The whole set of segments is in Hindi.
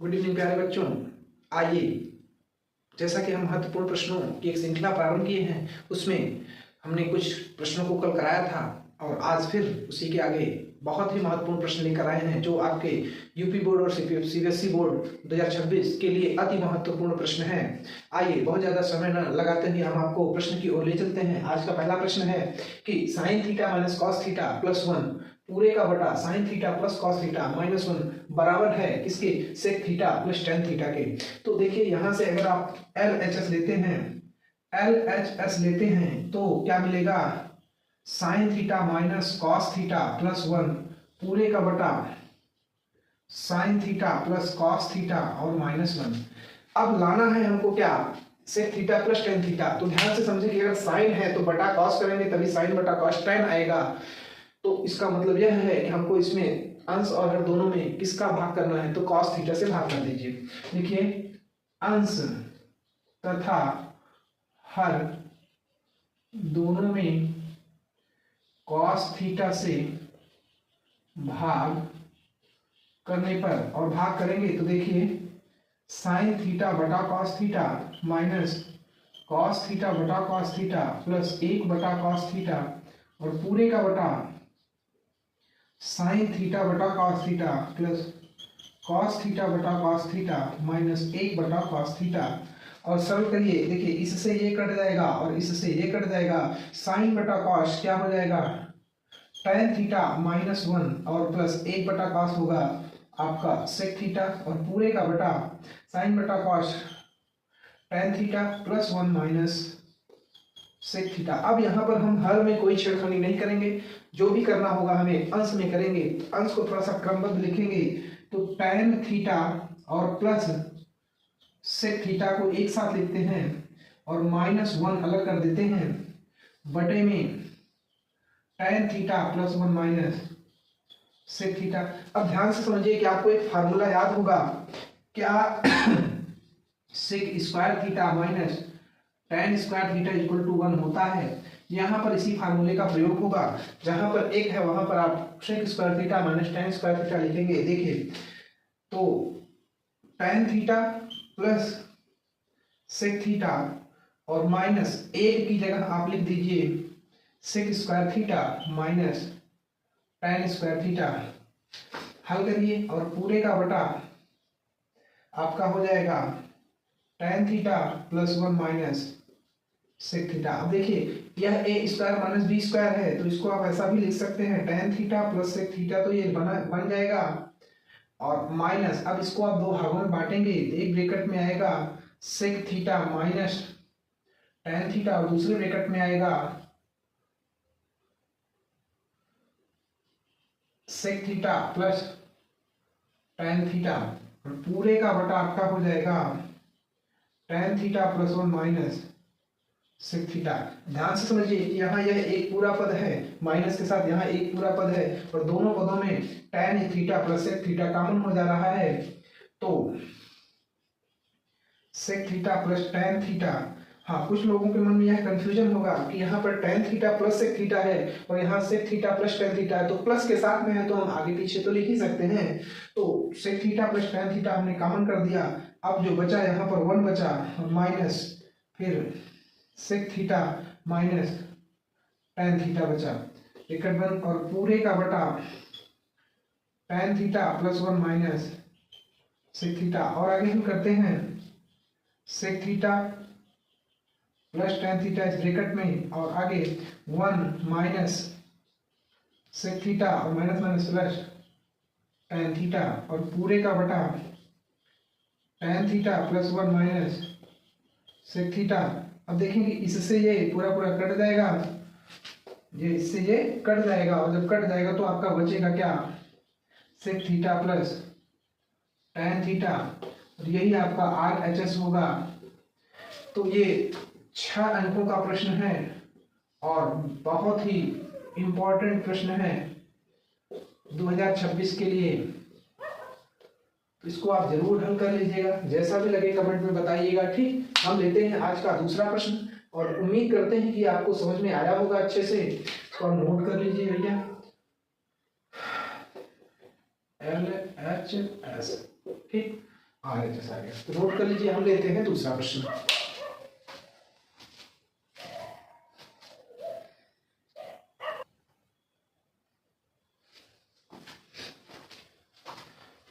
गुड इवनिंग प्यारे बच्चों। आइए, जैसा कि हम महत्वपूर्ण प्रश्नों की एक श्रृंखला प्रारंभ किए हैं, उसमें हमने कुछ प्रश्नों को कल कराया था और आज फिर उसी के आगे बहुत ही महत्वपूर्ण प्रश्न लेकर आए हैं जो आपके यूपी बोर्ड और सीबीएसई बोर्ड 2026 के लिए अति महत्वपूर्ण प्रश्न है। आइए, बहुत ज़्यादा समय न लगाते हुए हम आपको प्रश्न की ओर ले चलते हैं। आज का पहला प्रश्न है कि sine theta minus cos theta plus 1 पूरे का बटा sine theta plus cos theta minus 1 बराबर है किसके? Sec theta plus tan theta के। तो देखिए, यहां से अगर आप LHS लेते हैं तो क्या मिलेगा? Sine theta minus cos theta plus 1 पूरे का बटा sine theta plus cos theta और माइनस 1। अब लाना है हमको क्या? Sec theta plus tan theta. तो ध्यान से समझिए कि अगर साइन है तो बटा कॉस करेंगे तभी साइन बटा कॉस टेन आएगा। तो इसका मतलब यह है कि हमको इसमें अंश और हर दोनों में किसका भाग करना है? तो कॉस थीटा से भाग कर दीजिए। देखिए, अंश तथा हर दोनों में कॉस थीटा से भाग करने पर, और भाग करेंगे तो देखिए साइन थीटा बटा cos theta minus cos theta बटा कॉस थीटा प्लस 1 बटा कॉस थीटा और पूरे का बटा साइन थीटा बटा cos theta plus cos theta बटा कॉस थीटा माइनस 1 बटा कॉस थीटा। और सरल करिए, देखिए इससे ये कट जाएगा और इससे ये कट जाएगा। साइन बटा कॉस क्या हो जाएगा? टेन थीटा माइनस 1 और प्लस 1 बटा कॉस होगा आपका सेक थीटा और पूरे का बटा साइन बटा cos tan theta plus 1 minus sec theta. अब यहाँ पर हम हर में कोई छेड़खानी नहीं करेंगे, जो भी करना होगा हमें अंश में करेंगे। अंश को थोड़ा सा क्रमबद्ध लिखेंगे तो टेन थीटा और प्लस सेक थीटा को एक साथ लिखते हैं और माइनस 1 अलग कर देते हैं बटे में tan theta plus 1 minus sec theta. अब ध्यान से समझिए कि आपको एक फार्मूला याद होगा क्या? Sec square theta minus tan square theta equal to 1 होता है। यहाँ पर इसी फार्मूले का प्रयोग होगा। जहां पर एक है वहां पर आप sec square theta minus tan square theta लिखेंगे। देखिए, तो tan theta plus sec theta और माइनस 1 की जगह आप लिख दीजिए sec square theta minus tan square theta. हल करिए और पूरे का बटा आपका हो जाएगा tan theta plus 1 minus sec theta. अब देखिए, यह A square minus B square है तो इसको आप ऐसा भी लिख सकते हैं tan theta plus sec theta, तो ये बन जाएगा और माइनस, अब इसको आप दो भागों में बांटेंगे तो एक ब्रैकेट में आएगा sec theta minus tan theta और दूसरे ब्रैकेट में आएगा sec theta plus tan theta और पूरे का बटा आपका हो जाएगा tan theta plus 1 minus sec theta. ध्यान से समझिए कि यहाँ यह एक पूरा पद है माइनस के साथ, यहाँ एक पूरा पद है और दोनों पदों में tan theta plus sec theta common हो जा रहा है। तो sec theta plus tan theta. हाँ, कुछ लोगों के मन में यह कंफ्यूजन होगा कि यहाँ पर tan theta plus sec theta है और यहाँ sec theta plus tan theta है, तो प्लस के साथ में है तो हम आगे पीछे तो लिख ही सकते हैं। तो sec theta plus tan theta हमने कॉमन कर दिया। अब जो बचा यहाँ पर 1 बचा और माइनस फिर sec theta minus tan theta बचा, ब्रैकेट बंद और पूरे का बटा tan theta plus 1 minus sec theta. और आगे हम करते हैं sec theta plus tan theta इस ब्रैकेट में और आगे 1 माइनस सेक थीटा और minus minus plus tan theta और पूरे का बटा tan theta plus 1 minus sec theta. अब देखेंगे इससे ये पूरा पूरा कट जाएगा, ये इससे ये कट जाएगा और जब कट जाएगा तो आपका बचेगा क्या? Sec theta plus tan theta और यही आपका RHS होगा। तो ये 6 अंकों का प्रश्न है और बहुत ही इम्पोर्टेंट प्रश्न है 2026 के लिए। तो इसको आप जरूर हल कर लीजिएगा, जैसा भी लगे कमेंट में बताइएगा। ठीक, हम लेते हैं आज का दूसरा प्रश्न और उम्मीद करते हैं कि आपको समझ में आया होगा अच्छे से। इसको आप नोट कर लीजिए भैया, LHS। ठीक, RHS आ गया। तो नोट कर लीजिए, हम लेते हैं दूसरा प्रश्न।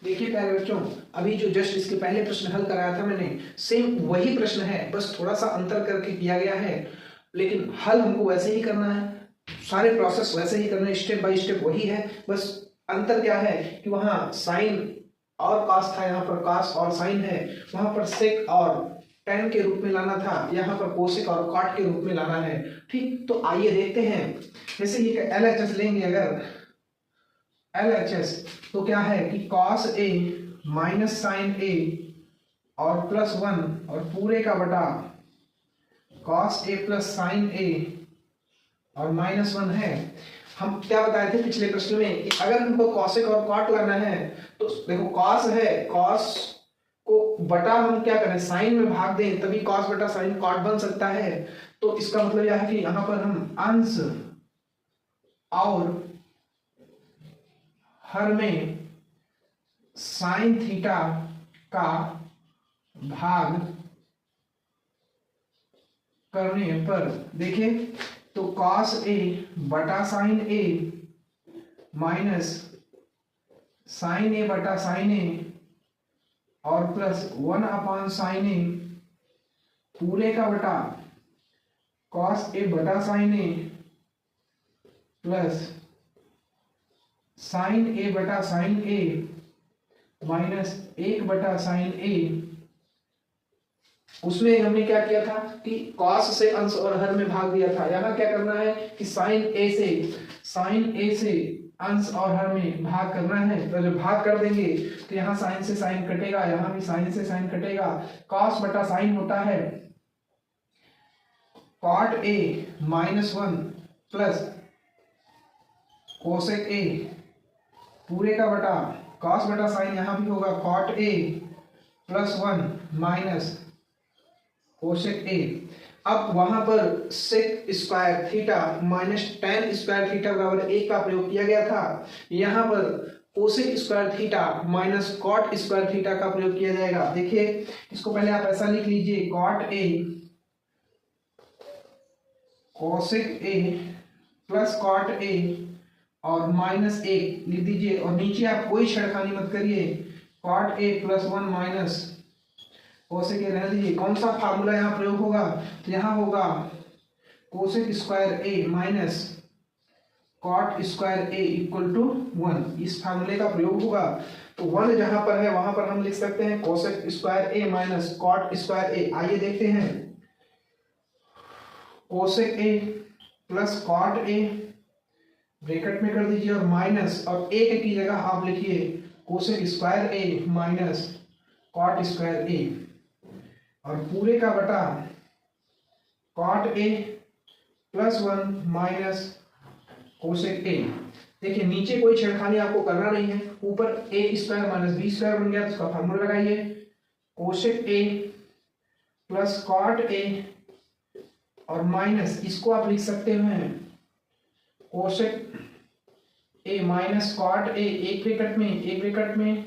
देखिए प्यारे बच्चों, अभी जो जस्ट इसके पहले प्रश्न हल कराया था मैंने, सेम वही प्रश्न है, बस थोड़ा सा अंतर करके किया गया है, लेकिन हल हमको वैसे ही करना है, सारे प्रोसेस वैसे ही करना है, स्टेप बाय स्टेप वही है। बस अंतर क्या है कि वहां साइन और कॉस था, यहाँ पर कॉस और साइन है, वहां पर सेक और टेन के रूप में लाना था, यहाँ पर कोसेक और कॉट के रूप में लाना है। ठीक, तो आइए देखते हैं। जैसे ये LHS लेंगे, अगर LHS तो क्या है कि cos A minus sine A और प्लस 1 और पूरे का बटा cos A plus sine A और माइनस 1 है। हम क्या बताए थे पिछले प्रश्न में कि अगर हमको cosec और cot लाना है तो देखो cos है, cos को बटा हम क्या करें, साइन में भाग दें, तभी cos बटा साइन cot बन सकता है। तो इसका मतलब यह है कि यहाँ पर हम अंश और हर में साइन थीटा का भाग करने पर देखिए तो cos A बटा sine A minus sine A बटा साइन A और प्लस 1 अपॉन साइन A पूरे का बटा cos A बटा sine A plus sine A बटा साइन A माइनस 1 बटा साइन A। उसमें हमने क्या किया था कि cos से अंश और हर में भाग दिया था। यहाँ क्या करना है कि साइन A से अंश और हर में भाग करना है। तो जब भाग कर देंगे तो यहाँ साइन से साइन कटेगा, यहाँ भी साइन से साइन कटेगा। cos बटा साइन होता है cot A minus 1 plus cosec A पूरे का बटा cos बटा साइन यहाँ भी होगा cot A plus 1 minus cosec A। अब वहां पर sec square theta minus tan square theta बराबर 1 का प्रयोग किया गया था। यहाँ पर cosec square theta minus cot square theta का प्रयोग किया जाएगा। देखिए इसको पहले आप ऐसा लिख लीजिए, cot A cosec A plus cot A और माइनस 1 लिख दीजिए, और नीचे आप कोई छेड़खानी मत करिए, cot A plus 1 minus cosec A रहने दीजिए। कौन सा फार्मूला यहाँ प्रयोग होगा, तो यहाँ होगा cosec square A minus cot square A equal to 1, इस फार्मूले का प्रयोग होगा। तो 1 जहां पर है वहां पर हम लिख सकते हैं cosec square A minus cot square A। आइए देखते हैं, cosec A plus cot A bracket में कर दीजिए और माइनस, और A की जगह आप लिखिए cosec square A minus cot square A और पूरे का बटा cot A plus 1 minus cosec A। देखिए नीचे कोई छेड़खानी आपको करना नहीं है, ऊपर A square minus B square बन गया, तो उसका फार्मूला लगाइए, cosec A plus cot A और माइनस इसको आप लिख सकते हैं cosec A minus cot A, एक ब्रैकेट में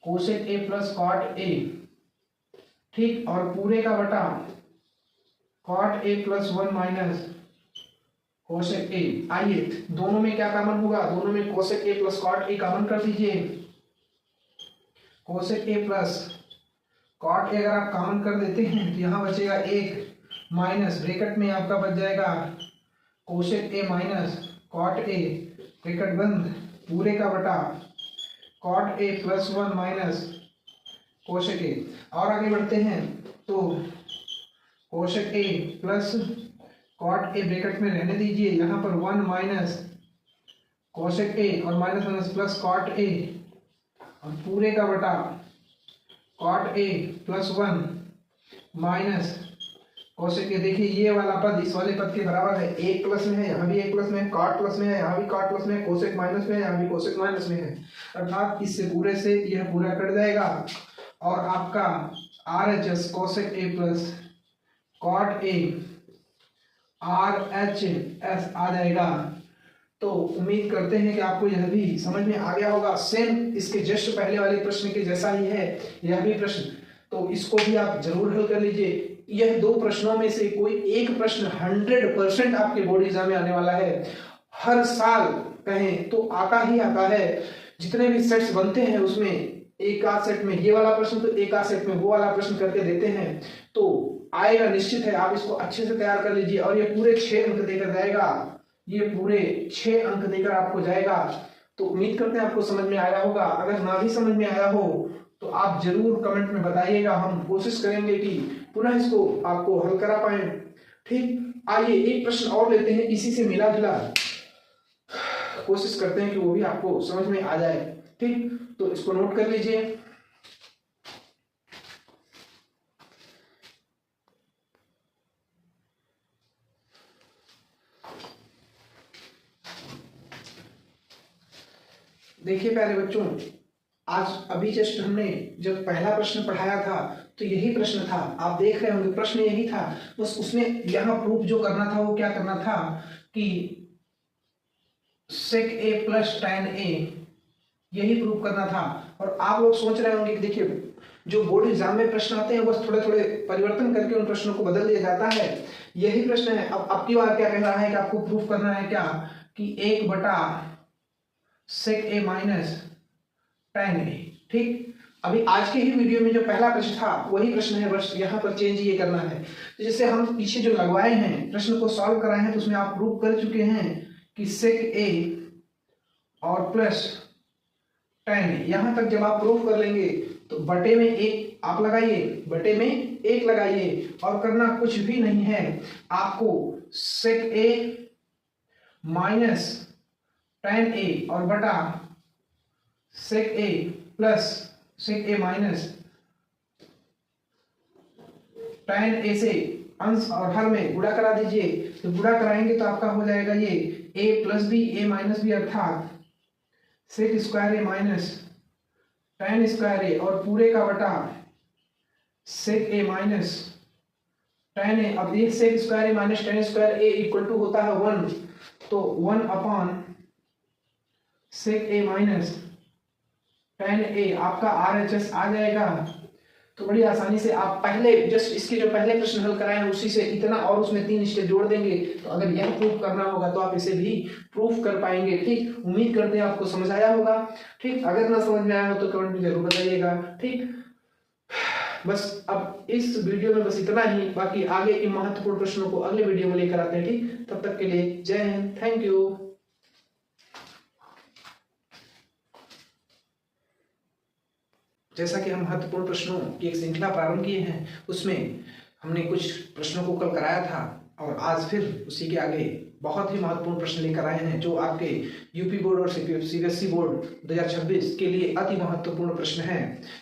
cosec A plus cot A, ठीक, और पूरे का बटा cot A plus 1 minus cosec A। आइए दोनों में क्या कॉमन होगा, दोनों में cosec A plus cot A common कर दीजिए। Cosec A plus cot A अगर आप कॉमन कर देते हैं तो यहाँ बचेगा 1 माइनस ब्रैकेट में आपका बच जाएगा cosec A minus cot A bracket बंद पूरे का बटा cot A plus 1 minus cosec A। और आगे बढ़ते हैं तो cosec A plus cot A bracket में रहने दीजिए, यहाँ पर 1 माइनस कोसेक A और minus minus plus cot A और पूरे का बटा cot A plus 1 minus cosec A। देखिए ये वाला पद इस वाले पद के बराबर है, एक प्लस में है, यहाँ भी एक प्लस में है, कॉट प्लस में है, यहाँ भी कॉट प्लस में है, कोसेक माइनस में है, यहाँ भी कोसेक माइनस में है, अर्थात इससे पूरे से यह पूरा कट जाएगा और आपका RHS cosec A plus cot A RHS आ जाएगा तो उम्मीद करते हैं कि आपको यह भी समझ में आ गया होगा। सेम इसके जस्ट पहले वाले प्रश्न के जैसा ही है यह भी प्रश्न, तो इसको भी आप जरूर हल कर लीजिए। यह दो प्रश्नों में से कोई एक प्रश्न 100% आपके बोर्ड एग्जाम में आने वाला है। हर साल कहें तो आता ही आता है। जितने भी सेट्स बनते हैं उसमें एक आध सेट में ये वाला प्रश्न तो एक आध सेट में वो वाला प्रश्न करके देते हैं, तो आएगा निश्चित है। आप इसको अच्छे से तैयार कर लीजिए और ये पूरे 6 अंक देकर जाएगा, ये पूरे 6 अंक देकर आपको जाएगा। तो उम्मीद करते हैं आपको समझ में आया होगा। अगर ना भी समझ में आया हो तो आप जरूर कमेंट में बताइएगा, हम कोशिश करेंगे कि पुनः इसको आपको हल करा पाए। ठीक, आइए एक प्रश्न और लेते हैं, इसी से मिला जुला, कोशिश करते हैं कि वो भी आपको समझ में आ जाए। ठीक, तो इसको नोट कर लीजिए। देखिए प्यारे बच्चों, आज अभी जस्ट हमने जब पहला प्रश्न पढ़ाया था तो यही प्रश्न था, आप देख रहे होंगे प्रश्न यही था। बस उसमें यहाँ प्रूफ जो करना था वो क्या करना था कि sec a plus tan a, यही प्रूफ करना था। और आप लोग सोच रहे होंगे कि देखिए जो बोर्ड एग्जाम में प्रश्न आते हैं बस थोड़े थोड़े परिवर्तन करके उन प्रश्नों को बदल दिया जाता है, यही प्रश्न है। अब की बार क्या कह रहा है कि आपको प्रूफ करना है क्या कि 1/sec a minus tan a। ठीक, अभी आज के ही वीडियो में जो पहला प्रश्न था वही प्रश्न है, बस यहाँ पर चेंज ये करना है। तो जैसे हम पीछे जो लगवाए हैं प्रश्न को सॉल्व कराए हैं तो उसमें आप प्रूफ कर चुके हैं कि sec a और प्लस tan a, यहाँ तक जब आप प्रूफ कर लेंगे तो बटे में 1 आप लगाइए, बटे में 1 लगाइए और करना कुछ भी नहीं है। आपको sec a minus tan a और बटा sec a plus sec a minus tan a से अंश और हर में गुणा करा दीजिए। तो गुणा कराएंगे तो आपका हो जाएगा ये a plus B a minus B अर्थात sec square a minus tan square a और पूरे का बटा sec a minus tan a। अब ये sec square a minus tan square a equal to होता है 1, तो 1 upon sec a minus tan a आपका RHS आ जाएगा। तो बड़ी आसानी से आप पहले जस्ट इसके जो पहले प्रश्न हल कराए हैं उसी से इतना और उसमें 3 स्टेप जोड़ देंगे। तो अगर यह प्रूफ करना होगा तो आप इसे भी प्रूफ कर पाएंगे। ठीक, उम्मीद करते हैं आपको समझ आया होगा। ठीक, अगर ना समझ में आया हो तो कमेंट में जरूर बताइएगा। ठीक, बस अब इस वीडियो में बस इतना ही, बाकी आगे इन महत्वपूर्ण प्रश्नों को अगले वीडियो में लेकर आते हैं। ठीक, तब तक के लिए जय हिंद, थैंक यू। जैसा कि हम महत्वपूर्ण प्रश्नों की एक श्रृंखला प्रारंभ किए हैं, उसमें हमने कुछ प्रश्नों को कल कराया था और आज फिर उसी के आगे बहुत ही महत्वपूर्ण प्रश्न लेकर आए हैं जो आपके यूपी बोर्ड और सीबीएसई बोर्ड 2026 के लिए अति महत्वपूर्ण प्रश्न है।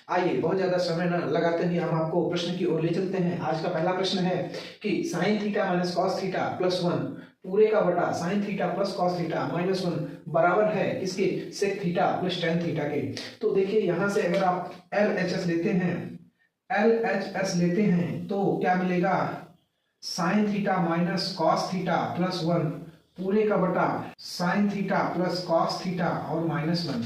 आइए बहुत ज्यादा समय न लगाते हुए हम आपको प्रश्न की ओर ले चलते हैं। आज का पहला प्रश्न है कि sine theta minus cos theta plus 1 पूरे का बटा sine theta plus cos theta minus 1 बराबर है किसके, sec theta plus tan theta के। तो देखिए यहाँ से अगर आप LHS लेते हैं, LHS लेते हैं तो क्या मिलेगा, sine theta minus cos theta plus 1 पूरे का बटा sine theta plus cos theta और माइनस 1।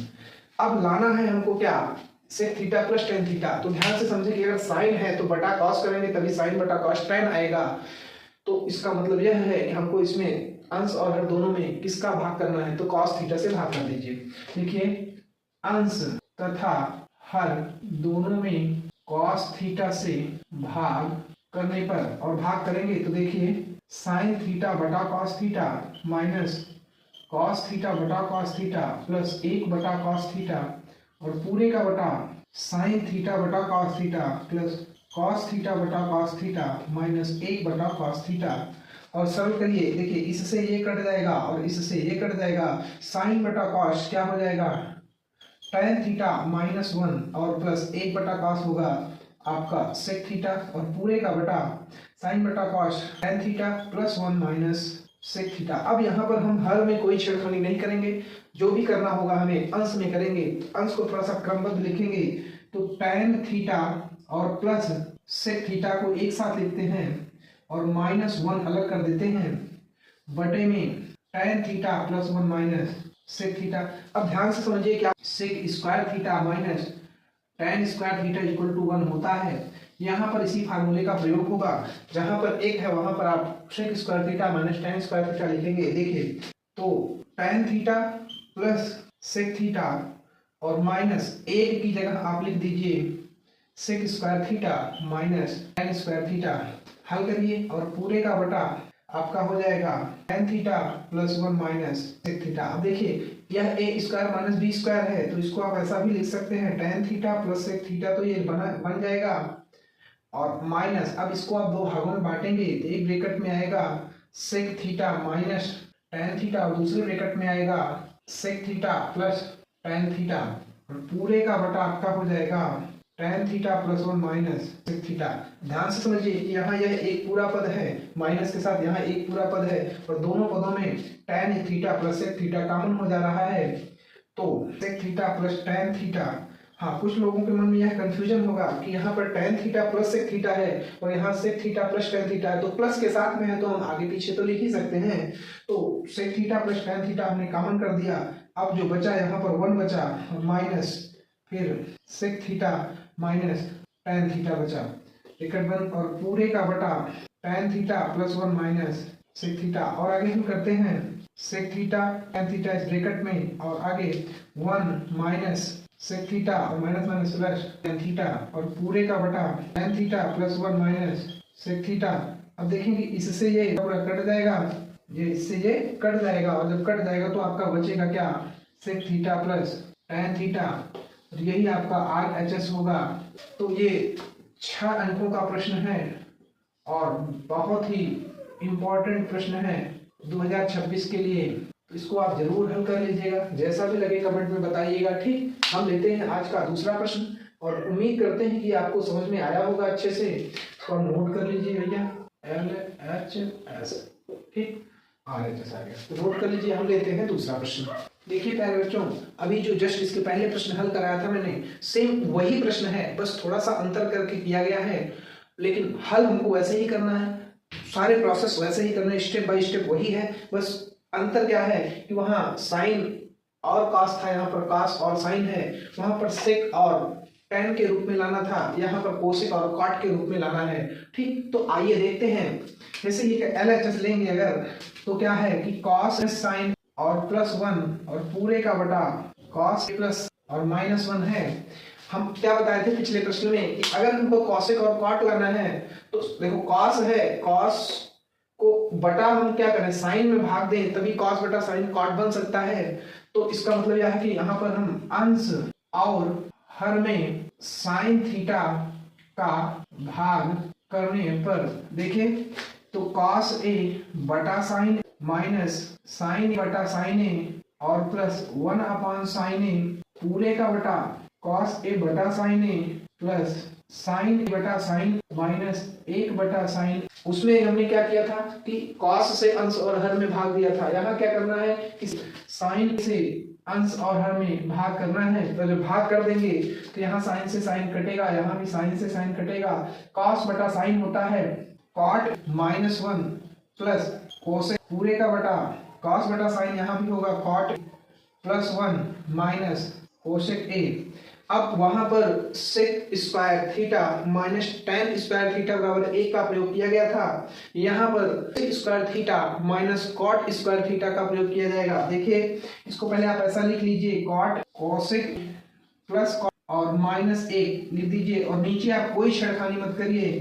अब लाना है हमको क्या, sec theta plus tan theta. तो ध्यान से समझे कि अगर साइन है तो बटा कॉस करेंगे तभी साइन बटा कॉस टेन आएगा। तो इसका मतलब यह है कि हमको इसमें अंश और हर दोनों में किसका भाग करना है, तो कॉस थीटा से भाग कर दीजिए। देखिए अंश तथा हर दोनों में कॉस थीटा से भाग करने पर और भाग करेंगे तो देखिए साइन थीटा बटा cos theta minus cos theta बटा कॉस थीटा प्लस 1 बटा कॉस थीटा और पूरे का बटा साइन थीटा बटा cos theta plus cos theta बटा कॉस थीटा माइनस 1 बटा कॉस थीटा। और सरल करिए, देखिए इससे ये कट जाएगा और इससे ये कट जाएगा, साइन बटा कॉस क्या हो जाएगा, tan थीटा माइनस 1 और प्लस 1 बटा कॉस होगा आपका सेक थीटा और पूरे का बटा साइन बटा cos tan theta plus 1 minus sec theta. अब यहाँ पर हम हर में कोई छेड़खानी नहीं करेंगे, जो भी करना होगा हमें अंश में करेंगे। अंश को थोड़ा सा क्रमबद्ध लिखेंगे तो tan थीटा और प्लस सेक थीटा को एक साथ लिखते हैं और माइनस 1 अलग कर देते हैं, बटे में tan theta plus 1 minus sec theta. अब ध्यान से समझिए क्या sec square theta minus tan square theta equal to 1 होता है। यहाँ पर इसी फार्मूले का प्रयोग होगा, जहां पर एक है वहां पर आप sec square theta minus tan square theta लिखेंगे। देखिए तो tan theta plus sec theta और माइनस एक की जगह आप लिख दीजिए sec square theta minus tan square theta. हल करिए और पूरे का बटा आपका हो जाएगा tan theta plus 1 minus sec theta. अब देखिए यह A square minus B square है, तो इसको आप ऐसा भी लिख सकते हैं tan theta plus sec theta, तो ये बन जाएगा और माइनस, अब इसको आप दो भागों में बांटेंगे तो एक ब्रैकेट में आएगा sec theta minus tan theta और दूसरे ब्रैकेट में आएगा sec theta plus tan theta और पूरे का बटा आपका हो जाएगा tan theta plus 1 minus sec theta. ध्यान से समझिए कि यहाँ यह एक पूरा पद है माइनस के साथ, यहाँ एक पूरा पद है और दोनों पदों में tan theta plus sec theta common हो जा रहा है, तो sec theta plus tan theta. हाँ, कुछ लोगों के मन में यह कंफ्यूजन होगा कि यहाँ पर tan theta plus sec theta है और यहाँ sec theta plus tan theta है, तो प्लस के साथ में है तो हम आगे पीछे तो लिख ही सकते हैं। तो sec theta plus tan theta हमने कॉमन कर दिया। अब जो बचा यहाँ पर 1 बचा और माइनस फिर sec theta minus tan theta बचा, ब्रैकेट बंद और पूरे का बटा tan theta plus 1 minus sec theta. और आगे हम करते हैं सेक थीटा tan थीटा इस ब्रैकेट में और आगे 1 माइनस सेक थीटा और minus minus plus tan theta और पूरे का बटा tan theta plus 1 minus sec theta. अब देखेंगे इससे ये पूरा कट जाएगा, ये इससे ये कट जाएगा और जब कट जाएगा तो आपका बचेगा क्या sec theta plus tan theta, यही आपका RHS होगा। तो ये 6 अंकों का प्रश्न है और बहुत ही इम्पोर्टेंट प्रश्न है 2026 के लिए, तो इसको आप जरूर हल कर लीजिएगा। जैसा भी लगे कमेंट में बताइएगा। ठीक, हम लेते हैं आज का दूसरा प्रश्न और उम्मीद करते हैं कि आपको समझ में आया होगा अच्छे से। इसको आप नोट कर लीजिए भैया, LHS। ठीक, RHS आ गया, तो नोट कर लीजिए। हम लेते हैं दूसरा प्रश्न। देखिए प्यारे बच्चों, अभी जो जस्ट इसके पहले प्रश्न हल कराया था मैंने, सेम वही प्रश्न है, बस थोड़ा सा अंतर करके किया गया है, लेकिन हल हमको वैसे ही करना है, सारे प्रोसेस वैसे ही करने, स्टेप बाय स्टेप वही है। बस अंतर क्या है कि वहाँ साइन और कॉस था, यहाँ पर कॉस और साइन है, वहां पर सेक और tan के रूप में लाना था, यहाँ पर कोसेक और कॉट के रूप में लाना है। ठीक, तो आइए देखते हैं। जैसे ये LHS लेंगे अगर, तो क्या है कि कॉस साइन और प्लस 1 और पूरे का बटा कॉस प्लस और माइनस 1 है। हम क्या बताए थे पिछले प्रश्न में कि अगर हमको कॉसेक और कॉट लाना है तो देखो कॉस है, कॉस को बटा हम क्या करें साइन में भाग दें, तभी कॉस बटा साइन कॉट बन सकता है। तो इसका मतलब यह है कि यहाँ पर हम अंश और हर में साइन थीटा का भाग करने पर देखिए तो कॉस ए बटा साइन माइनस साइन बटा साइन ए और प्लस 1 अपॉन साइन ए पूरे का बटा कॉस ए बटा साइन ए प्लस साइन ए बटा साइन माइनस 1 बटा साइन। उसमें हमने क्या किया था कि कॉस से अंश और हर में भाग दिया था। यहाँ क्या करना है कि साइन से अंश और हर में भाग करना है, तो जब भाग कर देंगे तो यहाँ साइन से साइन कटेगा, यहाँ भी साइन से साइन कटेगा। कॉस बटा साइन होता है कॉट माइनस 1 प्लस कोसेक पूरे का बटा कॉस बटा साइन, यहाँ भी होगा cot plus 1 minus cosec A. अब वहां पर sec square theta minus tan square theta बराबर 1 का प्रयोग किया गया था, यहाँ पर sec square theta minus cot square theta का प्रयोग किया जाएगा। देखिए इसको पहले आप ऐसा लिख लीजिए कॉट कोसेक प्लस कॉट और माइनस 1 लिख दीजिए और नीचे आप कोई छेड़खानी मत करिए,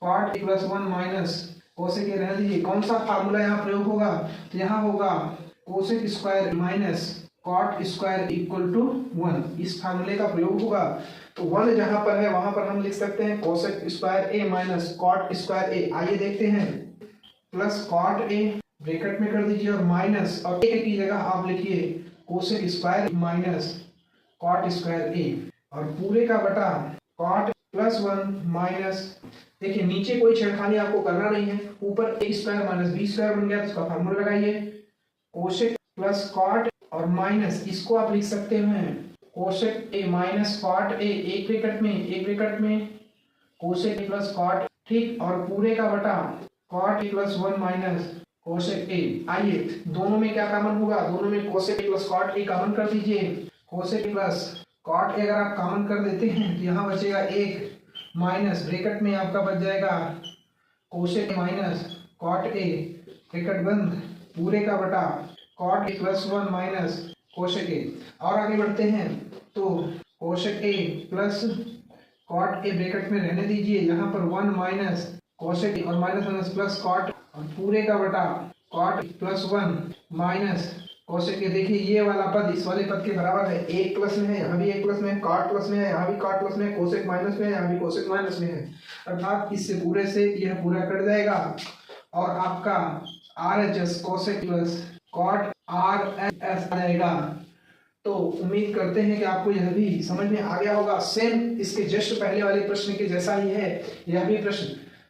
cot plus 1 minus cosec A रहने दीजिए। कौन सा फार्मूला यहाँ प्रयोग होगा, तो यहाँ होगा cosec square minus cot square equal to 1, इस फार्मूले का प्रयोग होगा। तो 1 जहां पर है वहां पर हम लिख सकते हैं कोसेक स्क्वायर ए माइनस कॉट स्क्वायर ए। आइए देखते हैं, प्लस कॉट ए ब्रैकेट में कर दीजिए और माइनस और ए की जगह आप लिखिए cosec square minus cot square A और पूरे का बटा कॉट प्लस 1 माइनस, देखिए नीचे कोई छेड़खानी आपको करना नहीं है, ऊपर A square minus B square बन गया, तो इसका फार्मूला लगाइए कोसेक प्लस कॉट और माइनस इसको आप लिख सकते हैं cosec A minus cot A, एक ब्रैकेट में कोसेक प्लस कॉट। ठीक, और पूरे का बटा cot A plus 1 minus cosec A. आइए दोनों में क्या कॉमन होगा, दोनों में cosec A plus cot A common कर दीजिए। Cosec A plus cot A अगर आप कॉमन कर देते हैं तो यहाँ बचेगा एक, माइनस ब्रैकेट में आपका बच जाएगा cosec A minus cot A, bracket बंद, पूरे का बटा cot A plus 1 minus cosec A. और आगे बढ़ते हैं तो cosec A plus cot A bracket में रहने दीजिए, यहाँ पर 1 माइनस कोसेक ए और माइनस माइनस प्लस कॉट और पूरे का बटा cot plus 1 minus cosec A. देखिए ये वाला पद इस वाले पद के बराबर है, एक प्लस में है, यहाँ भी एक प्लस में है, कॉट प्लस में है, यहाँ भी कॉट प्लस में है, कोसेक माइनस में है, यहाँ भी कोसेक माइनस में है, अर्थात इससे पूरे से यह पूरा कट जाएगा और आपका RHS cosec plus cot RHS आ जाएगा। तो उम्मीद करते हैं कि आपको यह भी समझ में आ गया होगा। सेम इसके जस्ट पहले वाले प्रश्न के जैसा ही है यह भी प्रश्न,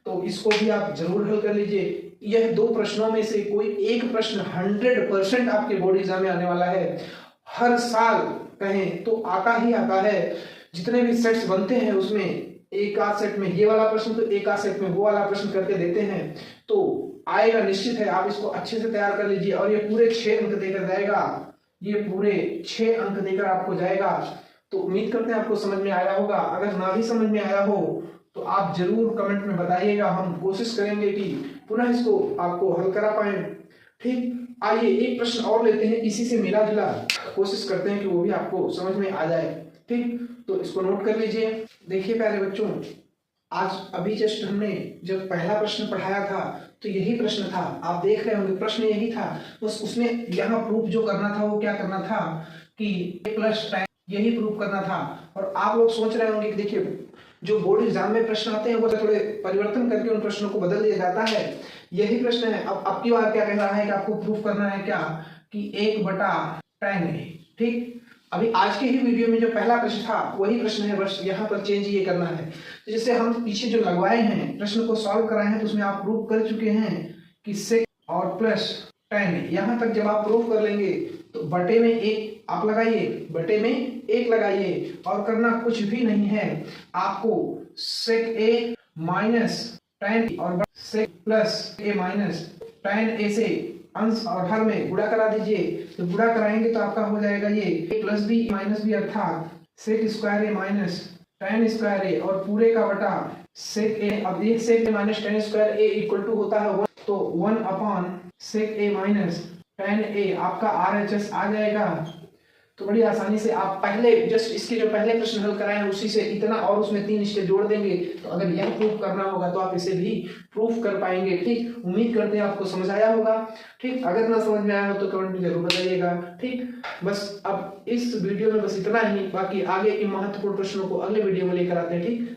तो इसको भी आप जरूर हल कर लीजिए। यह दो प्रश्नों में से कोई एक प्रश्न 100% आपके बोर्ड एग्जाम में आने वाला है। हर साल कहें तो आता ही आता है, जितने भी सेट्स बनते हैं उसमें एक आध सेट में ये वाला प्रश्न तो एक आध सेट में वो वाला प्रश्न करके देते हैं, तो आएगा निश्चित है। आप इसको अच्छे से तैयार कर लीजिए और ये पूरे 6 अंक देकर जाएगा, ये पूरे 6 अंक देकर आपको जाएगा। तो उम्मीद करते हैं आपको समझ में आया होगा। अगर ना भी समझ में आया हो तो आप जरूर कमेंट में बताइएगा, हम कोशिश करेंगे कि पुनः इसको आपको हल करा पाए। ठीक, आइए एक प्रश्न और लेते हैं, इसी से मिला जुला, कोशिश करते हैं कि वो भी आपको समझ में आ जाए। ठीक, तो इसको नोट कर लीजिए। देखिए प्यारे बच्चों, आज अभी जस्ट हमने जब पहला प्रश्न पढ़ाया था तो यही प्रश्न था, आप देख रहे होंगे प्रश्न यही था, बस उसमें यहाँ प्रूफ जो करना था वो क्या करना था कि प्लस टाइम, यही प्रूफ करना था। और आप लोग सोच रहे होंगे कि देखिए जो बोर्ड एग्जाम में प्रश्न आते हैं वो थोड़े परिवर्तन करके उन प्रश्नों को बदल दिया जाता है, यही प्रश्न है। अब आपकी बार क्या कह रहा है कि आपको प्रूफ करना है क्या कि 1/10 है। ठीक, अभी आज के ही वीडियो में जो पहला प्रश्न था वही प्रश्न है, बस यहाँ पर चेंज ये करना है। तो जैसे हम पीछे जो लगवाए हैं प्रश्न को सॉल्व कराए हैं तो उसमें आप प्रूफ कर चुके हैं कि 6 और प्लस 10, यहाँ तक जब आप प्रूफ कर लेंगे तो बटे में 1 आप लगाइए, बटे में 1 लगाइए और करना कुछ भी नहीं है। आपको sec a माइनस tan और sec plus a minus tan a से अंश और हर में गुणा करा दीजिए। तो गुणा कराएंगे तो आपका हो जाएगा ये a plus B minus B, अर्थात sec square a minus tan square a और पूरे का बटा sec a। अब ये sec a minus tan square a equal to होता है 1, तो 1/sec a minus tan a आपका RHS आ जाएगा। तो बड़ी आसानी से आप पहले जस्ट इसके जो पहले प्रश्न हल कराए हैं उसी से इतना और उसमें 3 स्टेप जोड़ देंगे। तो अगर यह प्रूफ करना होगा तो आप इसे भी प्रूफ कर पाएंगे। ठीक, उम्मीद करते हैं आपको समझ आया होगा। ठीक, अगर ना समझ में आया हो तो कमेंट में जरूर बताइएगा। ठीक, बस अब इस वीडियो में बस इतना ही, बाकी आगे के महत्वपूर्ण प्रश्नों को अगले वीडियो में लेकर आते हैं। ठीक।